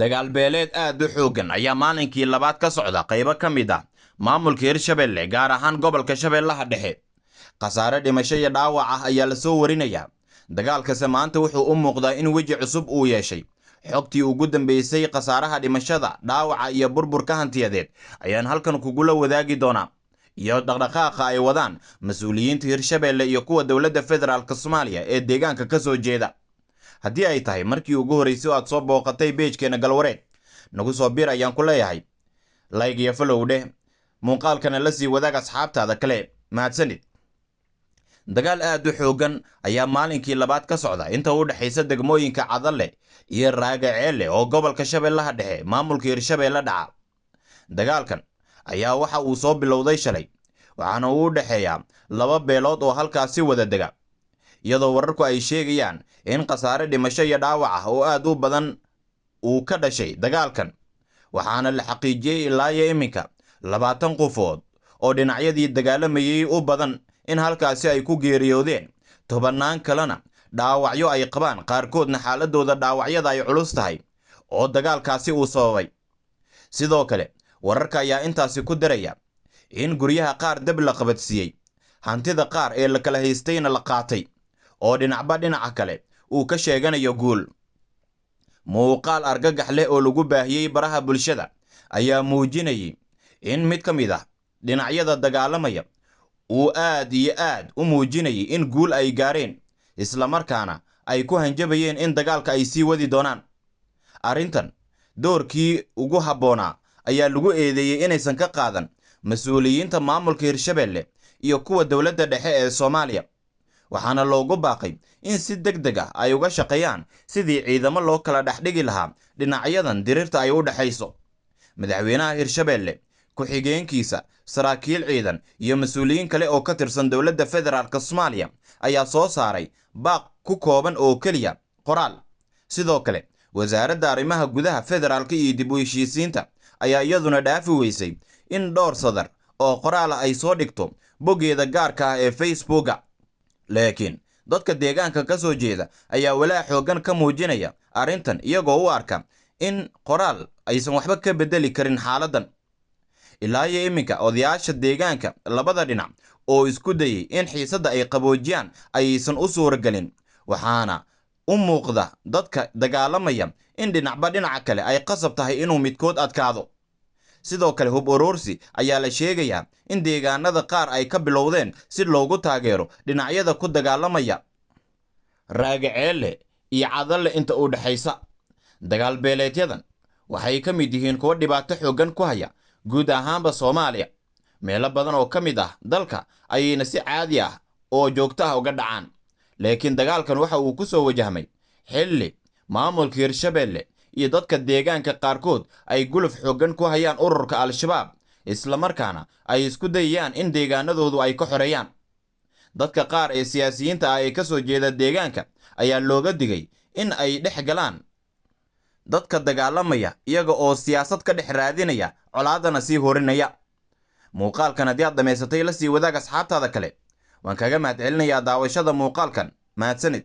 dagaal beeleed aad u xooggan ayaa maalinkii labaad ka socda qaybo ka mid ah maamulka Hirshabelle gaar ahaan gobolka Shabeellaha Dhexe. Khasaare dhimasho iyo dhaawac ah ayaa la soo warinayaa. Dagaalkaasi maanta wuxuu u muuqdaa in weji cusub uu yeeshay. Xogtii ugu dambeysay khasaaraha dhimashada, dhaawaca iyo burburka hantiyadeed ayaan halkan kugula wadaagi doonaa. iyo dhaqdhaqaaqa ay wadaan mas'uuliyiinta Hirshabelle iyo kuwa dowladda federaalka Soomaaliya ee deegaanka ka soo jeeda. haddii ay tahay markii ugu horeysay aad soo booqatay page-keena galwareed nagu soo bir ayaan ku leeyahay like iyo follow dheh muuqaalkana la sii wadaag asxaabtaada kale. mahadsanid. dagaal aad u xoogan ayaa maalinkii labaad ka socda inta u dhaxaysa degmooyinka Cadalle iyo Raagaceelle oo gobolka Shabeellaha Dhexe maamulka Hirshabelle dhaca. dagaalkan ayaa waxa uu soo bilowday shalay waxaana uu u dhaxeeyaa laba beelood oo halkaasi wada dega, iyadoo wararku ay sheegayaan in khasaare dhimasho iyo dhaawac ah oo aad u badan uu ka dhashay dagaalkan, waxaana la xaqiijiyey ilaa iyo iminka 20 qofood oo dhinacyadii dagaalamayay u badan in halkaasi ay ku geeriyoodeen, tobannaan kalena dhaawacyo ay qabaan, qaarkoodna xaaladooda dhaawacyada ay culus tahay oo dagaalkaasi uu sababay. sidoo kale wararka ayaa intaasi ku daraya in guryaha qaar dab la qabadsiiyey, hantida qaar ee la kala haystayna la qaatay, oo dhinacba dhinaca kale uu ka sheeganayo guul. muuqaal argagax leh oo lagu baahiyey baraha bulshada ayaa muujinayay in mid ka mid ah dhinacyada dagaalamaya uu aad iyo aad u muujinayay in guul ay gaareen, isla markaana ay ku hanjabayeen in dagaalka ay sii wadi doonaan. arrintan doorkii ugu habboonaa ayaa lagu eedeeyey inaysan ka qaadan mas'uuliyiinta maamulka Hirshabelle iyo kuwa dowladda dhexe ee Soomaaliya, waxaana loogu baaqay in si degdeg ah ay uga shaqeeyaan sidii ciidamo loo kala dhexdhigi lahaa dhinacyadan dirirta ay u dhaxayso. madaxweynaha Hirshabelle, ku-xigeenkiisa, saraakiil ciidan iyo mas'uuliyiin kale oo ka tirsan dowladda federaalka Soomaaliya ayaa soo saaray baaq ku kooban oo keliya qoraal. sidoo kale wasaaradda arrimaha gudaha federaalka iyo dib u heshiisiinta ayaa iyaduna dhaafi weysay in dhowr sadar oo qoraal ay soo dhigto boggeeda gaarka ah ee Facebooka. laakiin dadka deegaanka ka soo jeeda ayaa walaac xooggan ka muujinaya arrintan, iyagoo u arka in qoraal aysan waxba ka bedeli karin xaaladdan. ilaa iyo iminka odayaasha deegaanka labada dhinac oo isku dayay in xiisadda ay qaboojiyaan aysan u suuragelin, waxaana u muuqda dadka dagaalamaya in dhinacba dhinaca kale ay qasab tahay inuu midkood adkaado. sidoo kale hub urursi ayaa la sheegayaa in deegaanada qaar ay ka bilowdeen si loogu taageero dhinacyada ku dagaalamaya Raagaceelle iyo Cadalle inta u dhaxaysa. dagaal beeleedyadan waxay ka mid yihiin kuwa dhibaato xooggan ku haya guud ahaanba Soomaaliya. meelo badan oo ka mid ah dalka ayayna si caadi ah oo joogto ah uga dhacaan, laakiin dagaalkan waxa uu ku soo wajahmay xilli maamulka Hirshabelle iyo dadka deegaanka qaarkood ay guluf xooggan ku hayaan ururka Al-Shabaab, isla markaana ay isku dayayaan in deegaanadoodu ay ka xoreeyaan. dadka qaar ee siyaasiyiinta ah ee ka soo jeeda deegaanka ayaa looga digay in ay dhex galaan dadka dagaalamaya iyaga oo siyaasad ka dhex raadinaya, colaadana sii horinaya. muuqaalkan haddii aad dhamaysatay la sii wadaag asxaabtaada kale. waan kaga mahadcelinayaa daawashada muuqaalkan. mahadsanid.